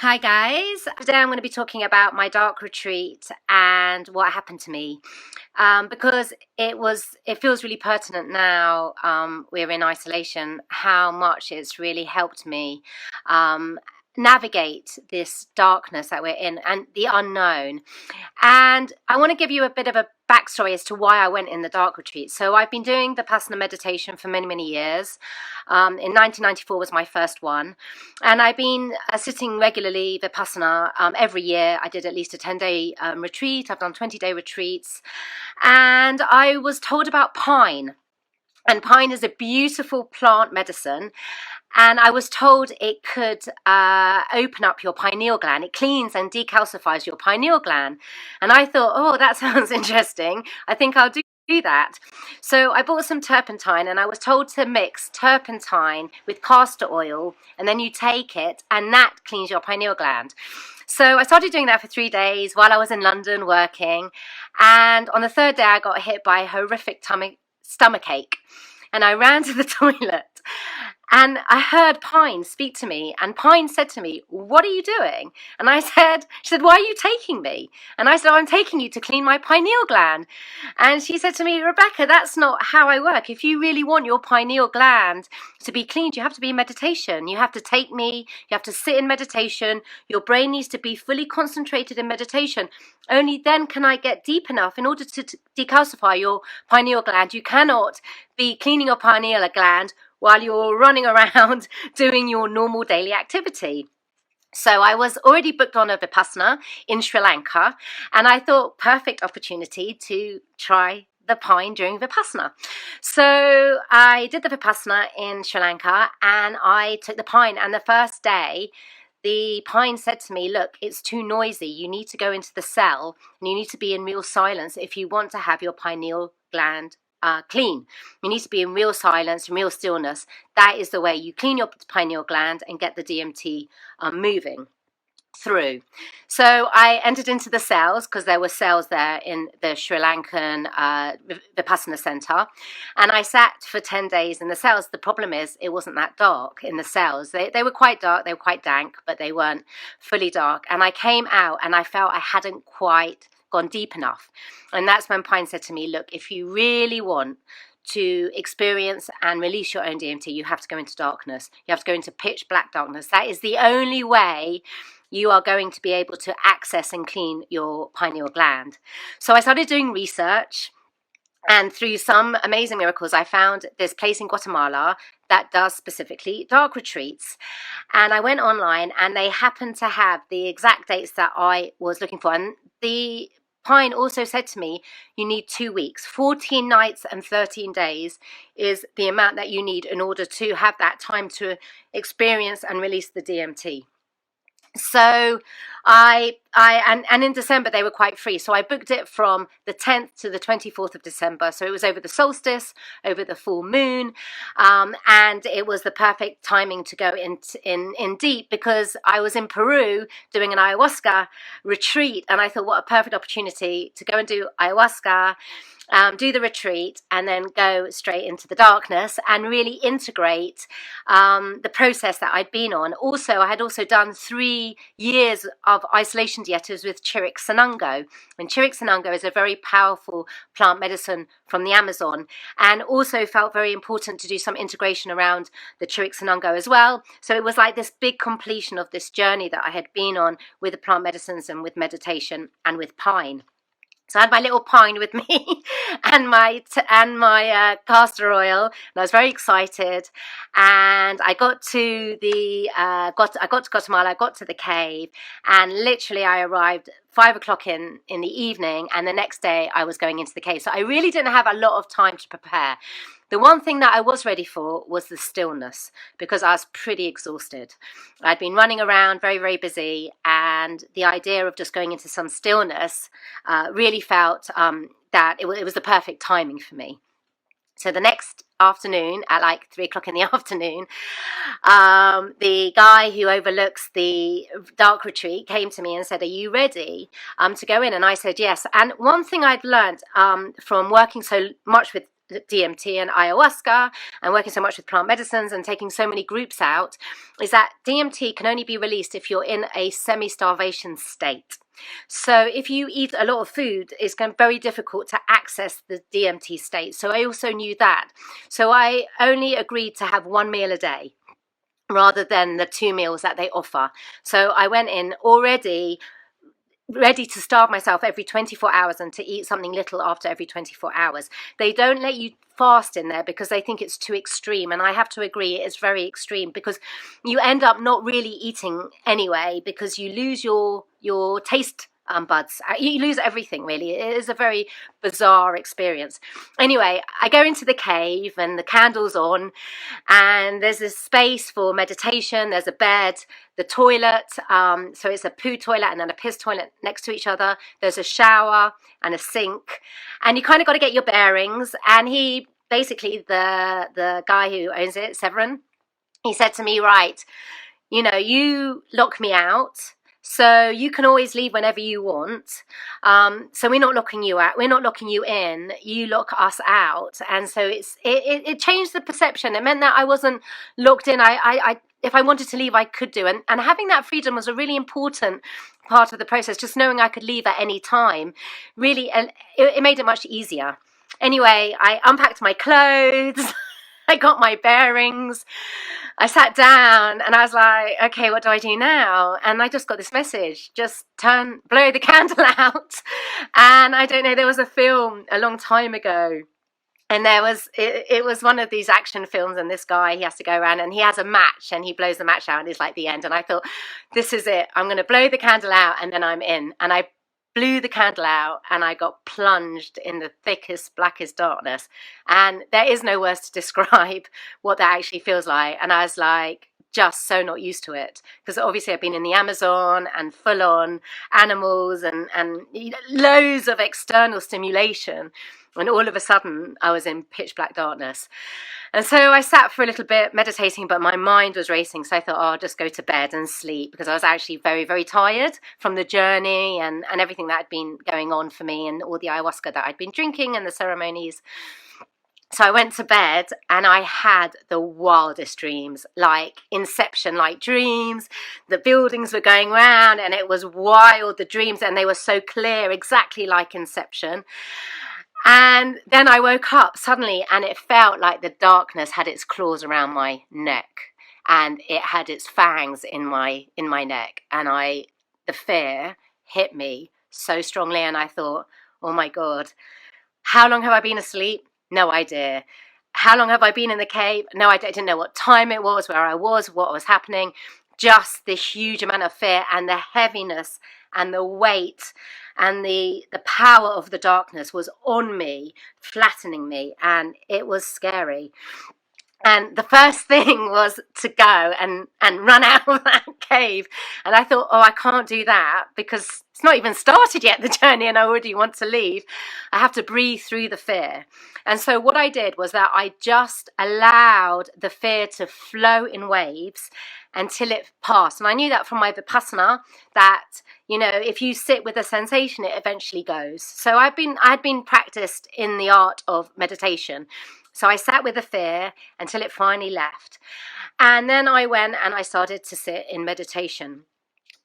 Hi guys, today I'm going to be talking about my dark retreat and what happened to me because it feels really pertinent now. We're in isolation, how much it's really helped me navigate this darkness that we're in and the unknown. And I want to give you a bit of a backstory as to why I went in the dark retreat. So I've been doing Vipassana meditation for many, many years. In 1994 was my first one. And I've been sitting regularly Vipassana every year. I did at least a 10-day retreat. I've done 20-day retreats. And I was told about pine. And pine is a beautiful plant medicine. And I was told it could open up your pineal gland. It cleans and decalcifies your pineal gland. And I thought, oh, that sounds interesting. I think I'll do that. So I bought some turpentine, and I was told to mix turpentine with castor oil, and then you take it, and that cleans your pineal gland. So I started doing that for 3 days while I was in London working. And on the third day, I got hit by a horrific stomach ache. And I ran to the toilet. And I heard Pine speak to me, and Pine said to me, "What are you doing?" And she said, "Why are you taking me?" And I said, "I'm taking you to clean my pineal gland." And she said to me, "Rebecca, that's not how I work. If you really want your pineal gland to be cleaned, you have to be in meditation. You have to take me, you have to sit in meditation. Your brain needs to be fully concentrated in meditation. Only then can I get deep enough in order to decalcify your pineal gland. You cannot be cleaning your pineal gland while you're running around doing your normal daily activity." So I was already booked on a Vipassana in Sri Lanka, and I thought perfect opportunity to try the pine during Vipassana. So I did the Vipassana in Sri Lanka, and I took the pine, and the first day the pine said to me, "Look, it's too noisy. You need to go into the cell, and you need to be in real silence if you want to have your pineal gland clean. You need to be in real silence, in real stillness. That is the way you clean your pineal gland and get the DMT moving through." So I entered into the cells, because there were cells there in the Sri Lankan Vipassana Center, and I sat for 10 days in the cells. The problem is it wasn't that dark in the cells. They were quite dark, they were quite dank, but they weren't fully dark. And I came out and I felt I hadn't quite gone deep enough. And that's when Pine said to me, "Look, if you really want to experience and release your own DMT, you have to go into darkness. You have to go into pitch black darkness. That is the only way you are going to be able to access and clean your pineal gland." So I started doing research, and through some amazing miracles, I found this place in Guatemala that does specifically dark retreats. And I went online, and they happened to have the exact dates that I was looking for. And the Pine also said to me, "You need 2 weeks. 14 nights and 13 days is the amount that you need in order to have that time to experience and release the DMT." So and in December they were quite free, so I booked it from the 10th to the 24th of December. So it was over the solstice, over the full moon, and it was the perfect timing to go in deep, because I was in Peru doing an ayahuasca retreat, and I thought, what a perfect opportunity to go and do ayahuasca, do the retreat, and then go straight into the darkness and really integrate the process that I'd been on. Also, I had also done 3 years of isolation dietas with Chirik Sanango. And Chirik Sanango is a very powerful plant medicine from the Amazon, and also felt very important to do some integration around the Chirik Sanango as well. So it was like this big completion of this journey that I had been on with the plant medicines and with meditation and with pine. So I had my little pine with me and my castor oil, and I was very excited. And I got to I got to Guatemala. I got to the cave, and literally I arrived 5 o'clock in the evening, and the next day I was going into the cave. So I really didn't have a lot of time to prepare. The one thing that I was ready for was the stillness, because I was pretty exhausted. I'd been running around, very, very busy, and the idea of just going into some stillness really felt that it was the perfect timing for me. So the next afternoon, at like 3 o'clock in the afternoon, the guy who overlooks the dark retreat came to me and said, "Are you ready to go in?" And I said yes. And one thing I'd learned from working so much with DMT and ayahuasca and working so much with plant medicines and taking so many groups out, is that DMT can only be released if you're in a semi-starvation state. So if you eat a lot of food, it's going to be very difficult to access the DMT state. So I also knew that. So I only agreed to have 1 meal a day rather than the 2 meals that they offer. So I went in already ready to starve myself every 24 hours and to eat something little after every 24 hours. They don't let you fast in there because they think it's too extreme, and I have to agree it is very extreme, because you end up not really eating anyway, because you lose your taste buds. You lose everything, really. It is a very bizarre experience. Anyway, I go into the cave and the candle's on, and there's this space for meditation. There's a bed, the toilet, so it's a poo toilet and then a piss toilet next to each other. There's a shower and a sink, and you kind of got to get your bearings. And he basically, the guy who owns it, Severin, he said to me, right, you lock me out, so you can always leave whenever you want. So we're not locking you out. We're not locking you in. You lock us out. And so it changed the perception. It meant that I wasn't locked in. I if I wanted to leave, I could do. And having that freedom was a really important part of the process. Just knowing I could leave at any time, really, it made it much easier. Anyway, I unpacked my clothes. I got my bearings. I sat down and I was like, okay, what do I do now? And I just got this message, just blow the candle out. And I don't know, there was a film a long time ago, and it was one of these action films, and this guy, he has to go around and he has a match and he blows the match out and it's like the end. And I thought, this is it. I'm going to blow the candle out and then I'm in. And I blew the candle out and I got plunged in the thickest, blackest darkness. And there is no words to describe what that actually feels like. And I was like, just so not used to it, because obviously I've been in the Amazon and full on animals and loads of external stimulation. And all of a sudden I was in pitch black darkness. And so I sat for a little bit meditating, but my mind was racing. So I thought, I'll just go to bed and sleep, because I was actually very, very tired from the journey and everything that had been going on for me, and all the ayahuasca that I'd been drinking and the ceremonies. So I went to bed and I had the wildest dreams, like Inception-like dreams. The buildings were going round and it was wild, the dreams, and they were so clear, exactly like Inception. And then I woke up suddenly and it felt like the darkness had its claws around my neck and it had its fangs in my neck, and the fear hit me so strongly, and I thought, oh my God, how long have I been asleep? No idea. How long have I been in the cave? No idea. I didn't know what time it was, where I was, what was happening. Just the huge amount of fear and the heaviness and the weight and the power of the darkness was on me, flattening me, and it was scary. And the first thing was to go and run out of that cave. And I thought, I can't do that, because it's not even started yet, the journey, and I already want to leave. I have to breathe through the fear. And so what I did was that I just allowed the fear to flow in waves until it passed. And I knew that from my Vipassana, that, if you sit with a sensation, it eventually goes. So I had been practiced in the art of meditation. So I sat with the fear until it finally left. And then I went and I started to sit in meditation.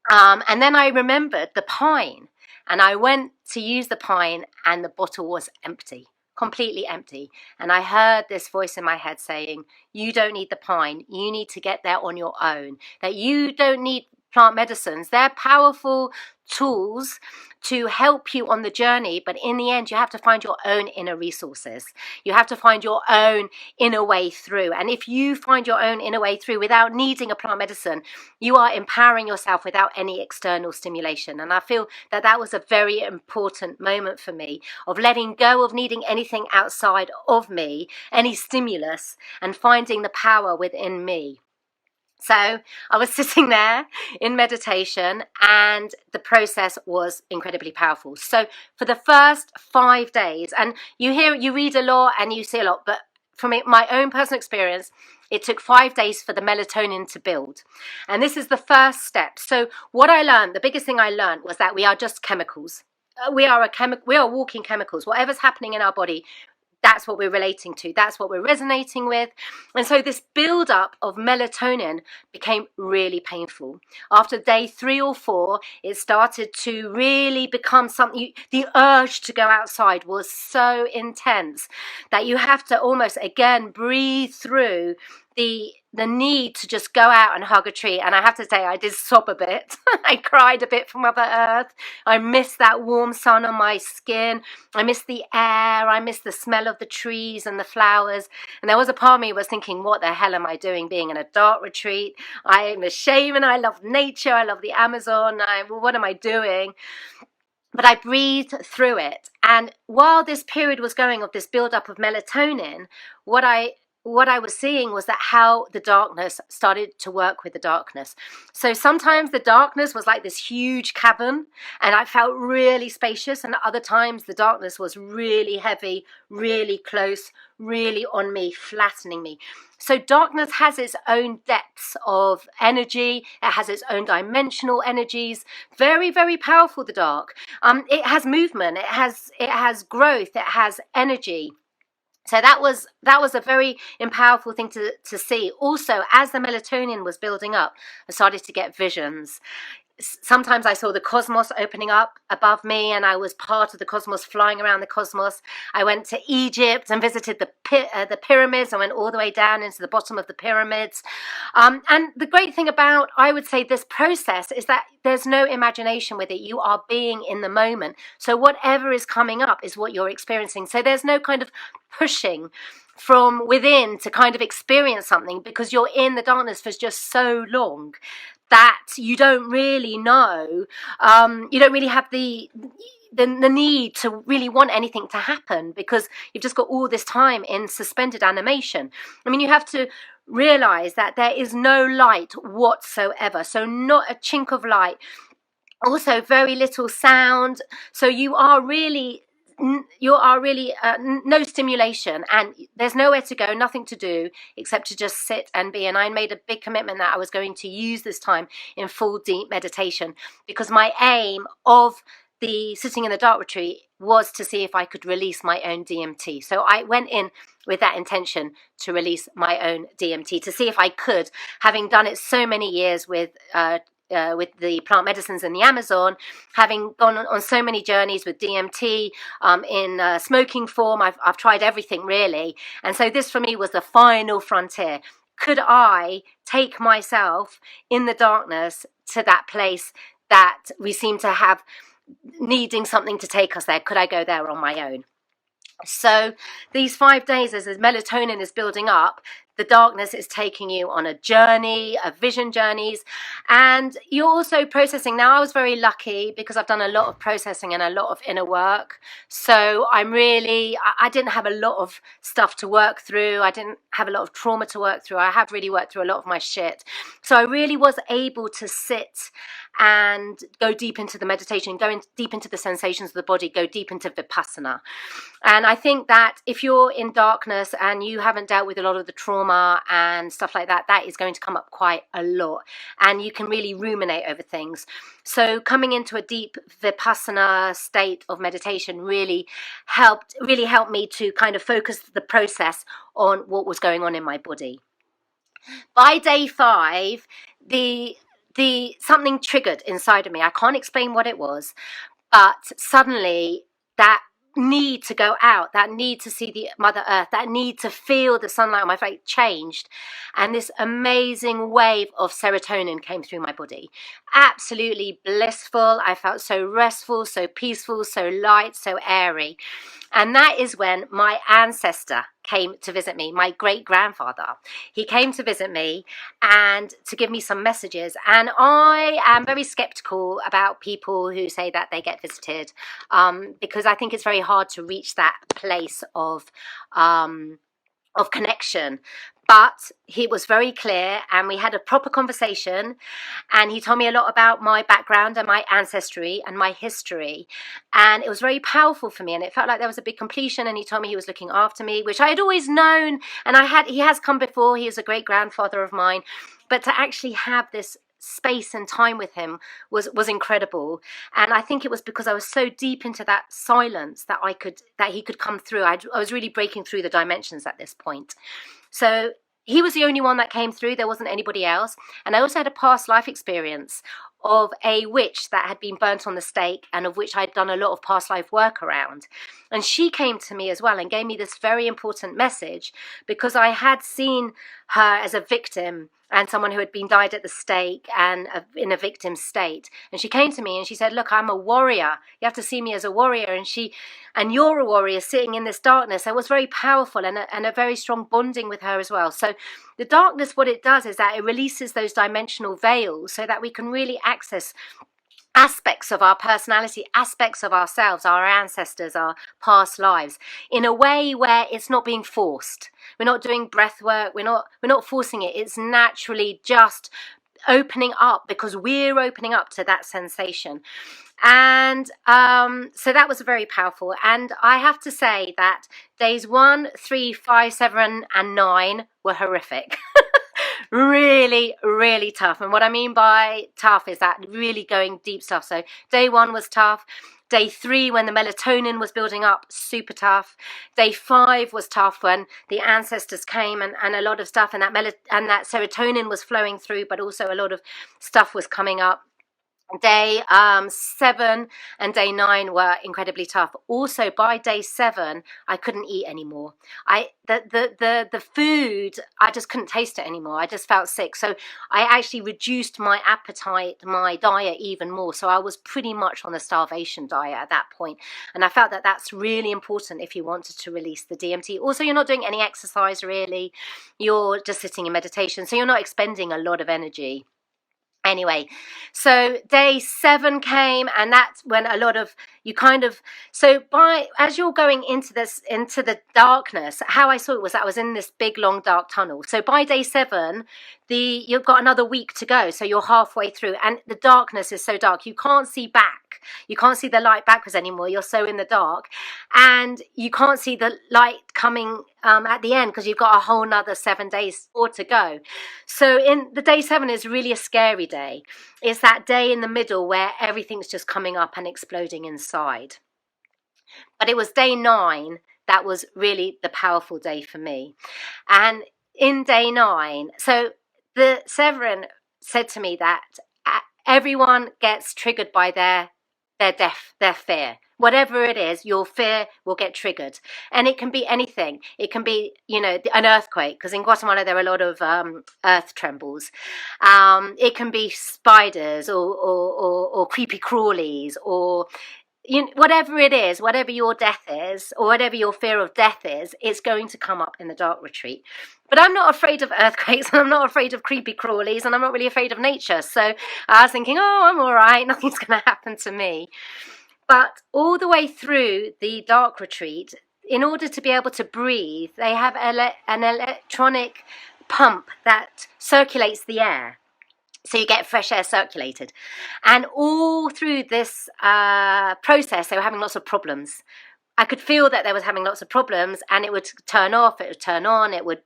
And then I remembered the pine. And I went to use the pine and the bottle was empty, completely empty. And I heard this voice in my head saying, you don't need the pine. You need to get there on your own. That you don't need plant medicines. They're powerful tools to help you on the journey, but in the end you have to find your own inner resources. You have to find your own inner way through. And if you find your own inner way through without needing a plant medicine, you are empowering yourself without any external stimulation. And I feel that was a very important moment for me, of letting go of needing anything outside of me, any stimulus, and finding the power within me. So I was sitting there in meditation and the process was incredibly powerful. So for the first 5 days, and you read a lot and you see a lot, but from my own personal experience, it took 5 days for the melatonin to build. And this is the first step. So what I learned, the biggest thing I learned, was that we are just chemicals. We are walking chemicals. Whatever's happening in our body, that's what we're relating to. That's what we're resonating with. And so this build-up of melatonin became really painful. After day 3 or 4, it started to really become something. The urge to go outside was so intense that you have to almost, again, breathe through the need to just go out and hug a tree. And I have to say, I did sob a bit. I cried a bit for Mother Earth. I missed that warm sun on my skin. I missed the air. I missed the smell of the trees and the flowers. And there was a part of me who was thinking, what the hell am I doing being in a dark retreat? I'm a shaman. I love nature. I love the Amazon. What am I doing? But I breathed through it. And while this period was going of this build-up of melatonin, what I was seeing was that how the darkness started to work with the darkness. So sometimes the darkness was like this huge cavern and I felt really spacious, and other times the darkness was really heavy, really close, really on me, flattening me. So darkness has its own depths of energy. It has its own dimensional energies. Very, very powerful, the dark. It has movement. It has growth. It has energy. So that was a very powerful thing to see. Also, as the melatonin was building up, I started to get visions. Sometimes I saw the cosmos opening up above me and I was part of the cosmos, flying around the cosmos. I went to Egypt and visited the pyramids. I went all the way down into the bottom of the pyramids. And the great thing about, I would say, this process is that there's no imagination with it. You are being in the moment. So whatever is coming up is what you're experiencing. So there's no kind of pushing from within to kind of experience something, because you're in the darkness for just so long that you don't really know, you don't really have the need to really want anything to happen, because you've just got all this time in suspended animation. I mean, you have to realize that there is no light whatsoever, so not a chink of light, also very little sound, so you are really no stimulation, and there's nowhere to go, nothing to do except to just sit and be. And I made a big commitment that I was going to use this time in full deep meditation, because my aim of the sitting in the dark retreat was to see if I could release my own DMT. So I went in with that intention to release my own DMT, to see if I could, having done it so many years with the plant medicines in the Amazon, having gone on so many journeys with DMT in smoking form. I've tried everything really, and so this for me was the final frontier. Could I take myself in the darkness to that place that we seem to have needing something to take us there? Could I go there on my own? So these 5 days, as the melatonin is building up, the darkness is taking you on a journey, a vision journeys, and you're also processing. Now, I was very lucky because I've done a lot of processing and a lot of inner work. So I didn't have a lot of stuff to work through. I didn't have a lot of trauma to work through. I have really worked through a lot of my shit. So I really was able to sit and go deep into the meditation, deep into the sensations of the body, go deep into Vipassana. And I think that if you're in darkness and you haven't dealt with a lot of the trauma and stuff like that, that is going to come up quite a lot. And you can really ruminate over things. So coming into a deep Vipassana state of meditation really helped me to kind of focus the process on what was going on in my body. By day 5, something triggered inside of me. I can't explain what it was, but suddenly that need to go out, that need to see the Mother Earth, that need to feel the sunlight on my face changed, and this amazing wave of serotonin came through my body. Absolutely blissful. I felt so restful, so peaceful, so light, so airy. And that is when my ancestor came to visit me, my great-grandfather. He came to visit me and to give me some messages. And I am very skeptical about people who say that they get visited, because I think it's very hard to reach that place of connection. But he was very clear, and we had a proper conversation, and he told me a lot about my background and my ancestry and my history, and it was very powerful for me, and it felt like there was a big completion. And he told me he was looking after me, which I had always known, and he has come before. He is a great grandfather of mine, but to actually have this space and time with him was incredible. And I think it was because I was so deep into that silence that he could come through. I was really breaking through the dimensions at this point. So he was the only one that came through. There wasn't anybody else. And I also had a past life experience of a witch that had been burnt on the stake, and of which I'd done a lot of past life work around. And she came to me as well and gave me this very important message, because I had seen her as a victim and someone who had been died at the stake and in a victim state. And she came to me and she said, look, I'm a warrior. You have to see me as a warrior. And you're a warrior sitting in this darkness. It was very powerful, and a very strong bonding with her as well. So the darkness, what it does is that it releases those dimensional veils so that we can really access aspects of our personality, aspects of ourselves, our ancestors, our past lives, in a way where it's not being forced. We're not doing breath work. We're not forcing it. It's naturally just opening up, because we're opening up to that sensation. And so that was very powerful. And I have to say that days 1, 3, 5, 7, and 9 were horrific. Really, really tough. And what I mean by tough is that really going deep stuff. So day 1 was tough. Day 3, when the melatonin was building up, super tough. Day 5 was tough when the ancestors came and a lot of stuff, and that serotonin was flowing through, but also a lot of stuff was coming up. Day 7 and day 9 were incredibly tough. Also, by day 7, I couldn't eat anymore. The food, I just couldn't taste it anymore. I just felt sick. So I actually reduced my appetite, my diet even more. So I was pretty much on a starvation diet at that point. And I felt that that's really important if you wanted to release the DMT. Also, you're not doing any exercise really. You're just sitting in meditation. So you're not expending a lot of energy. Anyway, so day 7 came, and that's when a lot of as you're going into the darkness, how I saw it was that I was in this big long dark tunnel. So by day 7, you've got another week to go, so you're halfway through, and the darkness is so dark you can't see back. You can't see the light backwards anymore. You're so in the dark, and you can't see the light coming at the end, because you've got a whole nother 7 days more to go. So in the day 7 is really a scary day. It's that day in the middle where everything's just coming up and exploding inside. But it was day 9 that was really the powerful day for me. And in day 9, so the Severin said to me that everyone gets triggered by their fear. Whatever it is, your fear will get triggered. And it can be anything. It can be, an earthquake, because in Guatemala there are a lot of earth trembles. It can be spiders or creepy crawlies, or whatever it is, whatever your death is, or whatever your fear of death is, it's going to come up in the dark retreat. But I'm not afraid of earthquakes, and I'm not afraid of creepy crawlies, and I'm not really afraid of nature. So I was thinking, I'm all right, nothing's going to happen to me. But all the way through the dark retreat, in order to be able to breathe, they have an electronic pump that circulates the air. So you get fresh air circulated. And all through this process, they were having lots of problems. I could feel that they were having lots of problems, and it would turn off, it would turn on, it would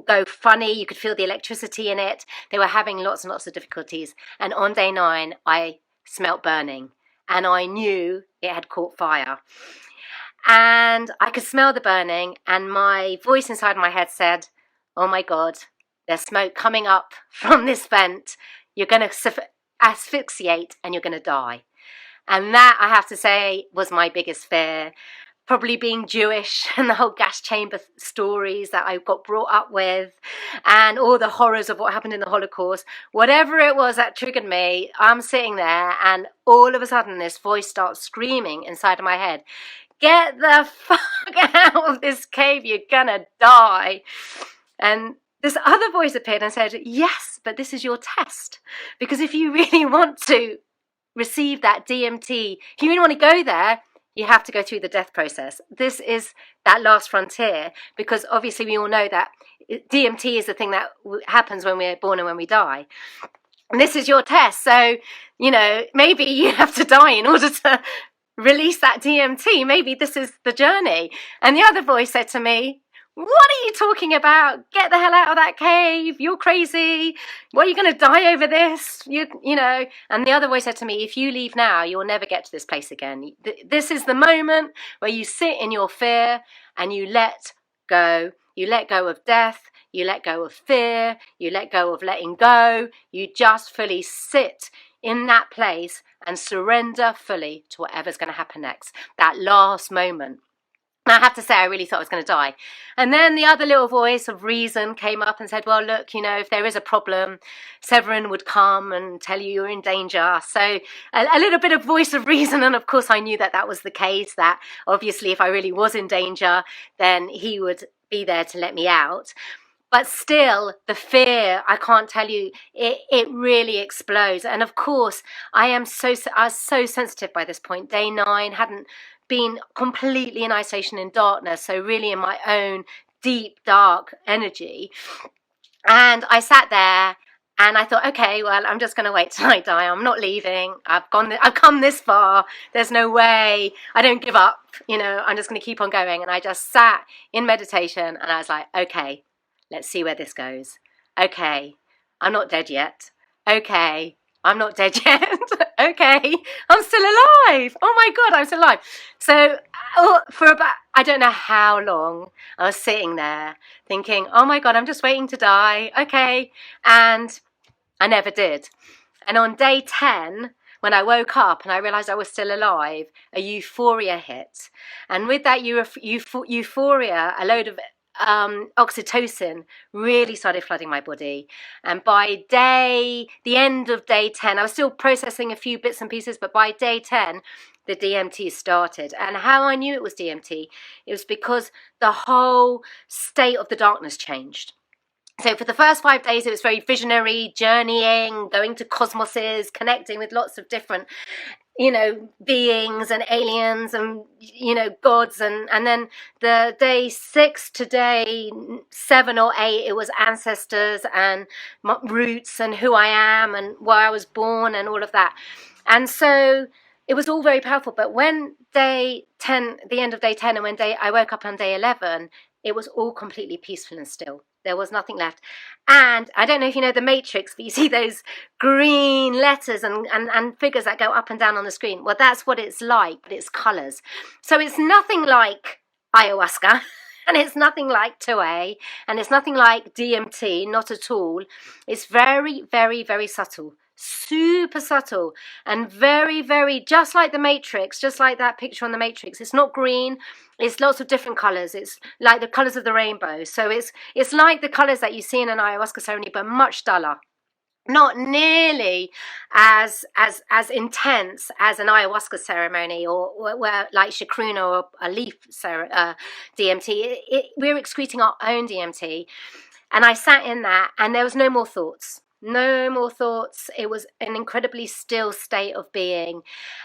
go funny. You could feel the electricity in it. They were having lots and lots of difficulties. And on day 9, I smelt burning, and I knew it had caught fire. And I could smell the burning, and my voice inside my head said, oh my God, there's smoke coming up from this vent. You're going to asphyxiate and you're going to die. And that, I have to say, was my biggest fear. Probably being Jewish and the whole gas chamber stories that I got brought up with, and all the horrors of what happened in the Holocaust. Whatever it was that triggered me, I'm sitting there, and all of a sudden this voice starts screaming inside of my head, get the fuck out of this cave, you're gonna die. And this other voice appeared and said, yes, but this is your test. Because if you really want to receive that DMT, if you really want to go there, you have to go through the death process. This is that last frontier, because obviously we all know that DMT is the thing that happens when we're born and when we die. And this is your test. So, maybe you have to die in order to release that DMT. Maybe this is the journey. And the other voice said to me, what are you talking about? Get the hell out of that cave. You're crazy. What, are you going to die over this? You know. And the other voice said to me, if you leave now, you'll never get to this place again. This is the moment where you sit in your fear and you let go. You let go of death. You let go of fear. You let go of letting go. You just fully sit in that place and surrender fully to whatever's going to happen next. That last moment. I have to say, I really thought I was going to die. And then the other little voice of reason came up and said, well, look, you know, if there is a problem, Severin would come and tell you you're in danger. So a little bit of voice of reason. And of course, I knew that that was the case, that obviously if I really was in danger, then he would be there to let me out. But still, the fear, I can't tell you, it really explodes. And of course, I was so sensitive by this point. Day 9, hadn't been completely in isolation in darkness, so really in my own deep, dark energy. And I sat there and I thought, okay, well, I'm just going to wait till I die. I'm not leaving. I've come this far. There's no way. I don't give up. You know, I'm just going to keep on going. And I just sat in meditation and I was like, okay, let's see where this goes. Okay, I'm not dead yet. Okay, I'm not dead yet. Okay, I'm still alive. Oh my God, I'm still alive. So for about, I don't know how long, I was sitting there thinking, oh my God, I'm just waiting to die. Okay. And I never did. And on day 10, when I woke up and I realized I was still alive, a euphoria hit. And with that euphoria, a load of oxytocin really started flooding my body. And by the end of day 10, I was still processing a few bits and pieces, but by day 10, the DMT started. And how I knew it was DMT, it was because the whole state of the darkness changed. So for the first 5 days, it was very visionary, journeying, going to cosmoses, connecting with lots of different, you know, beings and aliens and, you know, gods. And then the day 6 to day 7 or 8, it was ancestors and roots and who I am and why I was born and all of that. And so it was all very powerful. But when day 10, the end of day 10, and when I woke up on day 11, it was all completely peaceful and still. There was nothing left. And I don't know if you know the Matrix, but you see those green letters and figures that go up and down on the screen. Well, that's what it's like, but it's colours. So it's nothing like ayahuasca, and it's nothing like 2A, and it's nothing like DMT, not at all. It's very, very, very subtle. Super subtle and very, very, just like the Matrix, just like that picture on the Matrix. It's not green, it's lots of different colors. It's like the colors of the rainbow. So it's like the colors that you see in an ayahuasca ceremony, but much duller. Not nearly as intense as an ayahuasca ceremony or where like chacruna or a leaf DMT. We're excreting our own DMT. And I sat in that and there was no more thoughts. No more thoughts. It was an incredibly still state of being.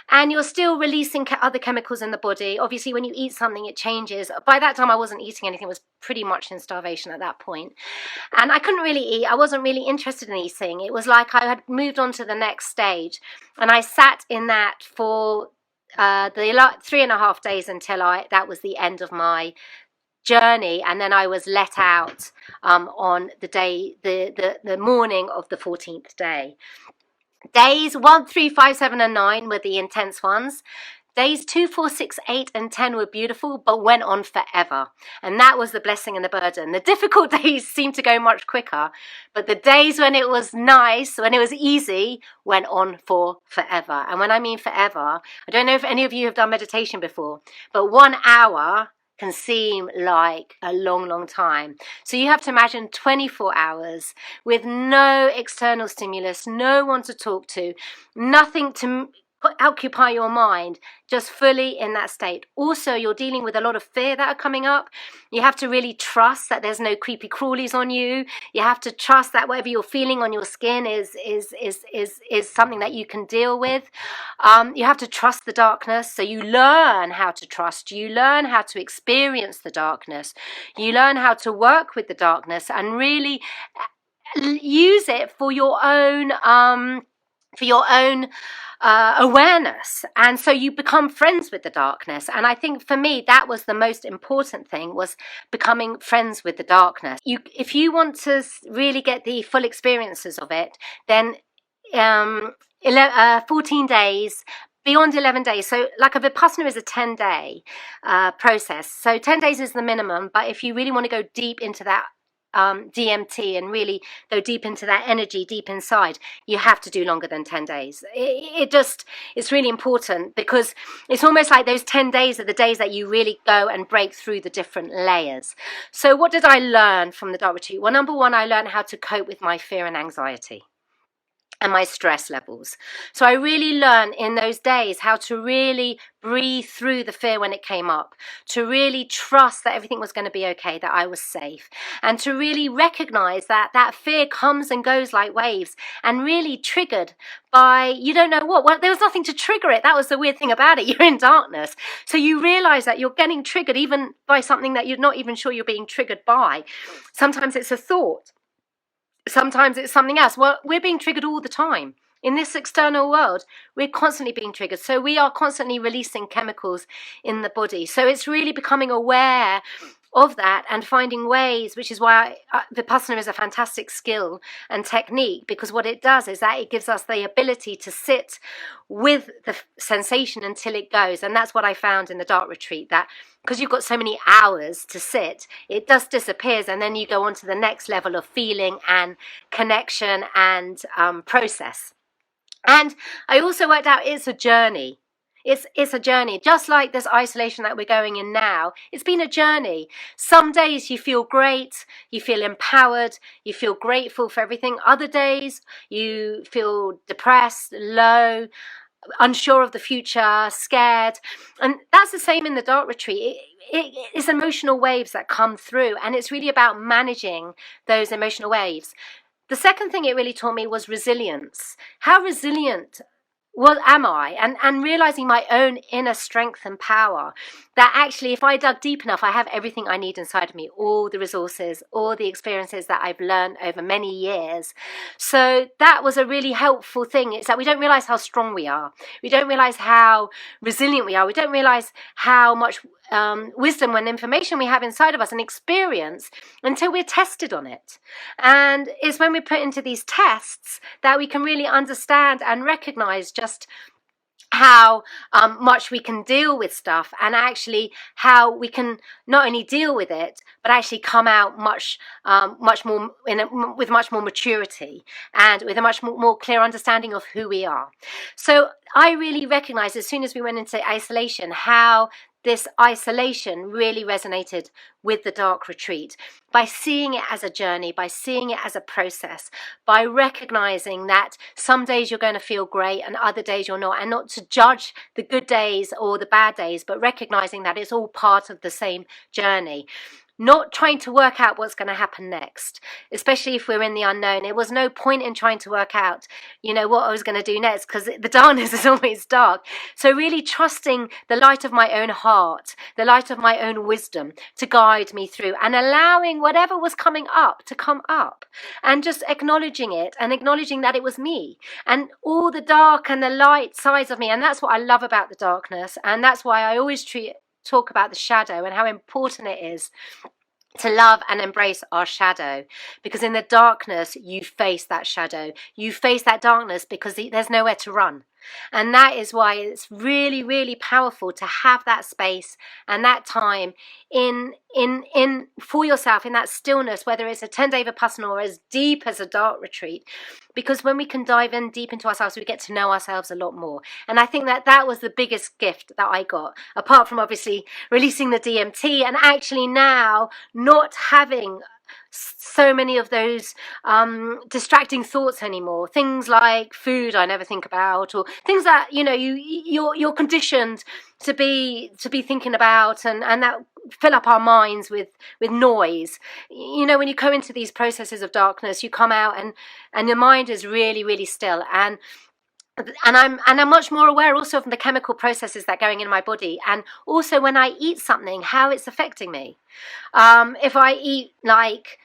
And you're still releasing other chemicals in the body. Obviously, when you eat something, it changes. By that time, I wasn't eating anything. I was pretty much in starvation at that point. And I couldn't really eat. I wasn't really interested in eating. It was like I had moved on to the next stage. And I sat in that for the 3.5 days until that was the end of my journey, and then I was let out on the day, the morning of the 14th day. Days 1, 3, 5, 7, and 9 were the intense ones. Days 2, 4, 6, 8, and 10 were beautiful, but went on forever. And that was the blessing and the burden. The difficult days seemed to go much quicker, but the days when it was nice, when it was easy, went on for forever. And when I mean forever, I don't know if any of you have done meditation before, but 1 hour can seem like a long, long time. So you have to imagine 24 hours with no external stimulus, no one to talk to, nothing to occupy your mind, just fully in that state. Also, you're dealing with a lot of fear that are coming up. You have to really trust that there's no creepy crawlies on you. You have to trust that whatever you're feeling on your skin is something that you can deal with. You have to trust the darkness. So you learn how to trust. You learn how to experience the darkness. You learn how to work with the darkness and really use it for your own awareness, and so you become friends with the darkness. And I think for me that was the most important thing, was becoming friends with the darkness. If you want to really get the full experiences of it, then 14 days, beyond 11 days. So like a Vipassana is a 10-day process. So 10 days is the minimum. But if you really want to go deep into that DMT and really go deep into that energy deep inside, you have to do longer than 10 days. It's really important, because it's almost like those 10 days are the days that you really go and break through the different layers. So what did I learn from the dark retreat? Well, number one, I learned how to cope with my fear and anxiety and my stress levels. So I really learned in those days how to really breathe through the fear when it came up, to really trust that everything was going to be okay, that I was safe, and to really recognize that that fear comes and goes like waves, and really triggered by, you don't know what. Well, there was nothing to trigger it. That was the weird thing about it. You're in darkness. So you realize that you're getting triggered even by something that you're not even sure you're being triggered by. Sometimes it's a thought. Sometimes it's something else. Well, we're being triggered all the time. In this external world, we're constantly being triggered. So we are constantly releasing chemicals in the body. So it's really becoming aware of that and finding ways, which is why Vipassana is a fantastic skill and technique, because what it does is that it gives us the ability to sit with the sensation until it goes. And that's what I found in the dark retreat, that because you've got so many hours to sit, it just disappears, and then you go on to the next level of feeling and connection and process. And I also worked out it's a journey. It's a journey, just like this isolation that we're going in now. It's been a journey. Some days you feel great, you feel empowered, you feel grateful for everything. Other days you feel depressed, low, unsure of the future, scared. And that's the same in the dark retreat. It's emotional waves that come through, and it's really about managing those emotional waves. The second thing it really taught me was resilience. How resilient am I? And realizing my own inner strength and power, that actually if I dug deep enough, I have everything I need inside of me, all the resources, all the experiences that I've learned over many years. So that was a really helpful thing. It's that we don't realize how strong we are. We don't realize how resilient we are. We don't realize how much wisdom and information we have inside of us and experience until we're tested on it. And it's when we put into these tests that we can really understand and recognize just how much we can deal with stuff, and actually how we can not only deal with it but actually come out much more with much more maturity and with a much more clear understanding of who we are. So I really recognized as soon as we went into isolation how this isolation really resonated with the dark retreat, by seeing it as a journey, by seeing it as a process, by recognizing that some days you're going to feel great and other days you're not, and not to judge the good days or the bad days, but recognizing that it's all part of the same journey. Not trying to work out what's going to happen next, especially if we're in the unknown. It was no point in trying to work out, what I was going to do next, because the darkness is always dark. So really trusting the light of my own heart, the light of my own wisdom to guide me through, and allowing whatever was coming up to come up, and just acknowledging it and acknowledging that it was me and all the dark and the light sides of me. And that's what I love about the darkness. And that's why I always talk about the shadow and how important it is to love and embrace our shadow, because in the darkness you face that shadow, you face that darkness, because there's nowhere to run. And that is why it's really, really powerful to have that space and that time in for yourself, in that stillness, whether it's a 10-day Vipassana or as deep as a dark retreat. Because when we can dive in deep into ourselves, we get to know ourselves a lot more. And I think that was the biggest gift that I got, apart from obviously releasing the DMT and actually now not having so many of those distracting thoughts anymore. Things like food I never think about, or things that you're conditioned to be thinking about, and that fill up our minds with noise. When you go into these processes of darkness, you come out and your mind is really, really still. And I'm much more aware also of the chemical processes that are going in my body, and also when I eat something, how it's affecting me. If I eat like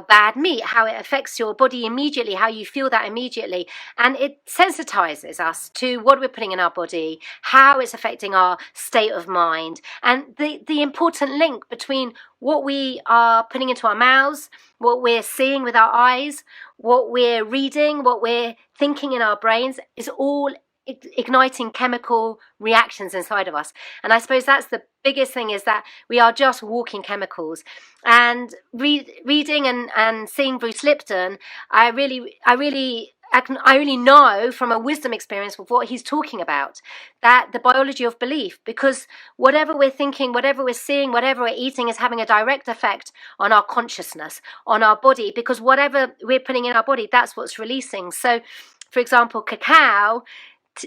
bad meat, how it affects your body immediately, how you feel that immediately. And it sensitizes us to what we're putting in our body, how it's affecting our state of mind, and the important link between what we are putting into our mouths, what we're seeing with our eyes, what we're reading, what we're thinking in our brains, is all igniting chemical reactions inside of us. And I suppose that's the biggest thing, is that we are just walking chemicals. And reading and seeing Bruce Lipton, I really know from a wisdom experience of what he's talking about, that the biology of belief, because whatever we're thinking, whatever we're seeing, whatever we're eating is having a direct effect on our consciousness, on our body, because whatever we're putting in our body, that's what's releasing. So, for example,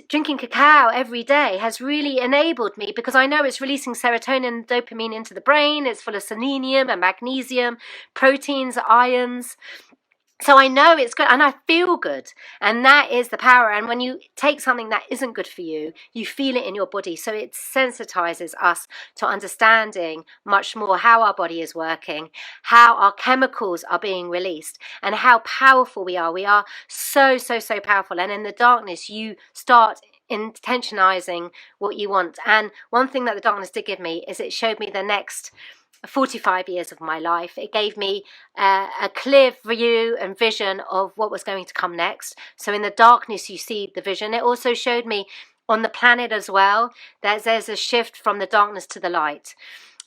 drinking cacao every day has really enabled me, because I know it's releasing serotonin and dopamine into the brain. It's full of selenium and magnesium, proteins, ions. So I know it's good and I feel good. And that is the power. And when you take something that isn't good for you, you feel it in your body. So it sensitizes us to understanding much more how our body is working, how our chemicals are being released, and how powerful we are. We are so, so, so powerful. And in the darkness, you start intentionalizing what you want. And one thing that the darkness did give me is it showed me the next 45 years of my life. It gave me a clear view and vision of what was going to come next. So in the darkness, you see the vision. It also showed me on the planet as well that there's a shift from the darkness to the light.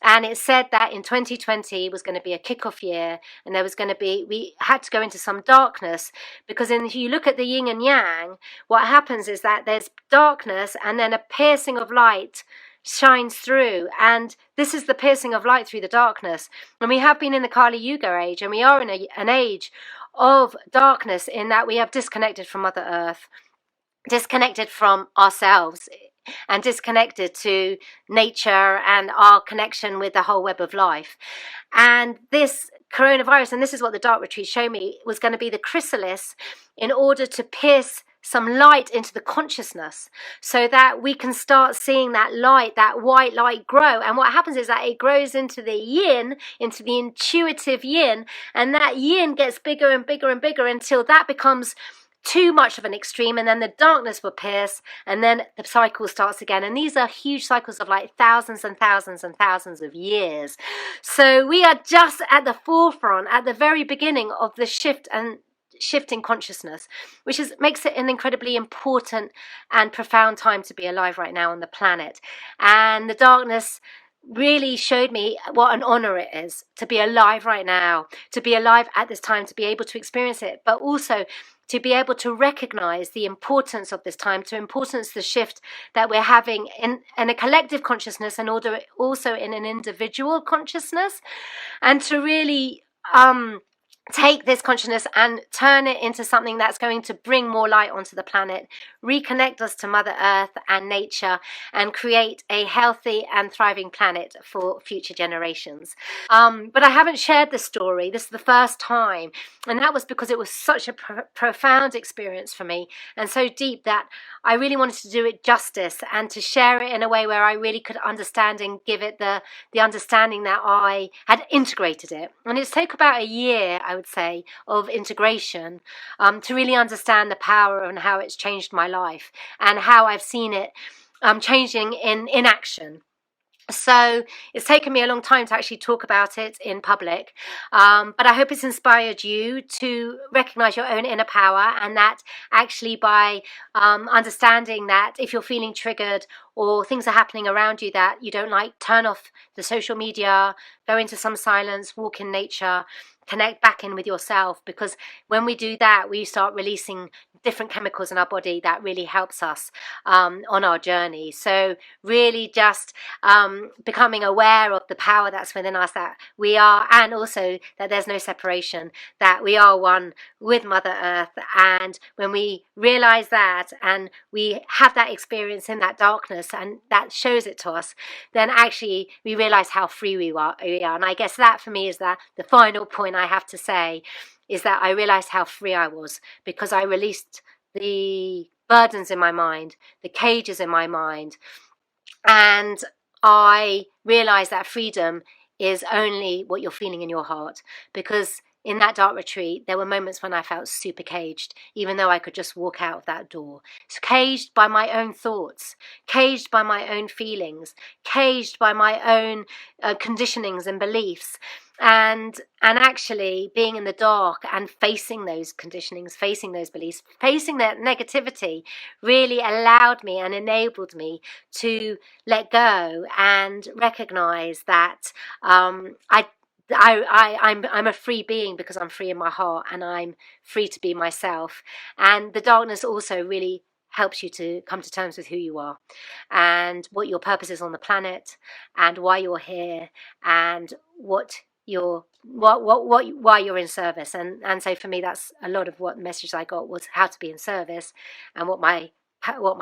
And it said that in 2020 was going to be a kickoff year, and we had to go into some darkness, because if you look at the yin and yang, what happens is that there's darkness and then a piercing of light shines through, and this is the piercing of light through the darkness. And we have been in the Kali Yuga age, and we are in an age of darkness, in that we have disconnected from Mother Earth, disconnected from ourselves, and disconnected to nature and our connection with the whole web of life. And this coronavirus, and this is what the dark retreat showed me, was going to be the chrysalis in order to pierce some light into the consciousness, so that we can start seeing that light, that white light, grow. And what happens is that it grows into the yin, into the intuitive yin, and that yin gets bigger and bigger and bigger until that becomes too much of an extreme, and then the darkness will pierce, and then the cycle starts again. And these are huge cycles of like thousands and thousands and thousands of years. So we are just at the forefront, at the very beginning of the shifting consciousness, which makes it an incredibly important and profound time to be alive right now on the planet. And the darkness really showed me what an honor it is to be alive right now, to be alive at this time, to be able to experience it, but also to be able to recognize the importance of this time, to importance the shift that we're having in a collective consciousness, and also in an individual consciousness, and to really take this consciousness and turn it into something that's going to bring more light onto the planet, reconnect us to Mother Earth and nature, and create a healthy and thriving planet for future generations. But I haven't shared this story. This is the first time, and that was because it was such a profound experience for me, and so deep, that I really wanted to do it justice and to share it in a way where I really could understand and give it the understanding that I had integrated it. And it's taken about a year, I would say, of integration to really understand the power and how it's changed my life, and how I've seen it changing in action. So it's taken me a long time to actually talk about it in public, but I hope it's inspired you to recognize your own inner power, and that actually by understanding that if you're feeling triggered or things are happening around you that you don't like, turn off the social media, go into some silence, walk in nature, connect back in with yourself, because when we do that, we start releasing different chemicals in our body that really helps us on our journey. So really just becoming aware of the power that's within us, that we are, and also that there's no separation, that we are one with Mother Earth. And when we realize that, and we have that experience in that darkness, and that shows it to us, then actually we realize how free we are. And I guess that for me is that the final point I have to say is that I realized how free I was, because I released the burdens in my mind, the cages in my mind, and I realized that freedom is only what you're feeling in your heart. Because in that dark retreat, there were moments when I felt super caged, even though I could just walk out of that door. So caged by my own thoughts, caged by my own feelings, caged by my own conditionings and beliefs. And actually being in the dark and facing those conditionings, facing those beliefs, facing that negativity really allowed me and enabled me to let go and recognize that I'm a free being because I'm free in my heart and I'm free to be myself. And the darkness also really helps you to come to terms with who you are and what your purpose is on the planet and why you're here and why you're in service. And so for me, that's a lot of what message I got was how to be in service and what my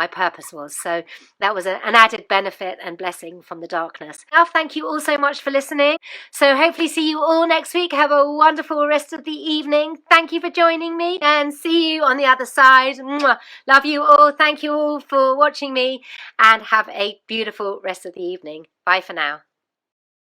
purpose was. So that was an added benefit and blessing from the darkness. Now, thank you all so much for listening. So hopefully see you all next week. Have a wonderful rest of the evening. Thank you for joining me and see you on the other side. Mwah. Love you all. Thank you all for watching me and have a beautiful rest of the evening. Bye for now.